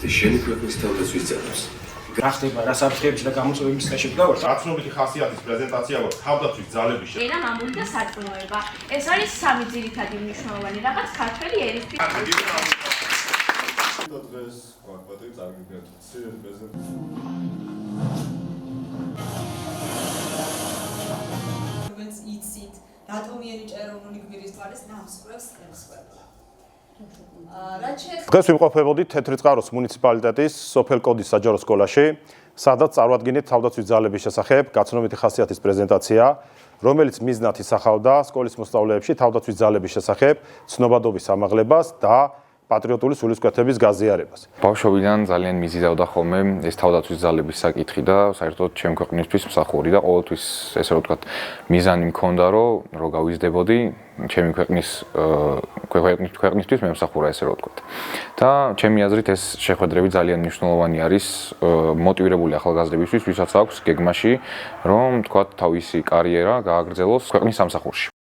ვიხდი შენი ქვეყნის თავდაცვის ძალებს. რა ხდება, რა საფრთხეებში და გამოწვევების წინაშე ვდგავართ? რაცნობითი ხასიათის პრეზენტაცია გვაქვს თავდაცვის ძალების ენა, მამული და სარწმუნოება. ეს არის სამი ძირითადი მნიშვნელოვანი რაღაც ქართველი ერისთვის. დღეს გვაქვს წარგიგეთ სერიოზული პრეზენტაცია. რომელიც იცით, რატომ იერი ჭეროვნული გვირის თვალის ნამსხვრევს ემსხვერპლა. დღეს ვიმყოფებოდით თეთრიწყაროს მუნიციპალიტეტის სოფელ კოდის საჯარო სკოლაში, სადაც წარვადგინეთ თავდაცვის ძალების შესახებ გაცნობითი ხასიათის პრეზენტაცია, რომელიც მიზნად ისახავდა სკოლის მოსწავლეებში თავდაცვის ძალების შესახებ ცნობადობის ამაღლებას და პატრიოტული სულისკვეთების გაზიარებას. ბავშვობიდან ძალიან მიზიდავდა ხოლმე ეს თავდაცვის ძალების საკითხი და საერთოდ ჩემი ქვეყნისთვის მსახური და ყოველთვის ესე რომ ვთქვათ მიზანი მქონდა რომ გავიზრდებოდი ჩემი ქვეყნისთვის მემსახურა ესე რომ ვთქვათ. და ჩემი აზრით ეს შეხვედრები ძალიან მნიშვნელოვანი არის მოტივირებული ახალგაზრდებისთვის, ვისაც აქვს გეგმაში რომ ვთქვათ თავისი კარიერა გააგრძელოს ქვეყნის სამსახურში.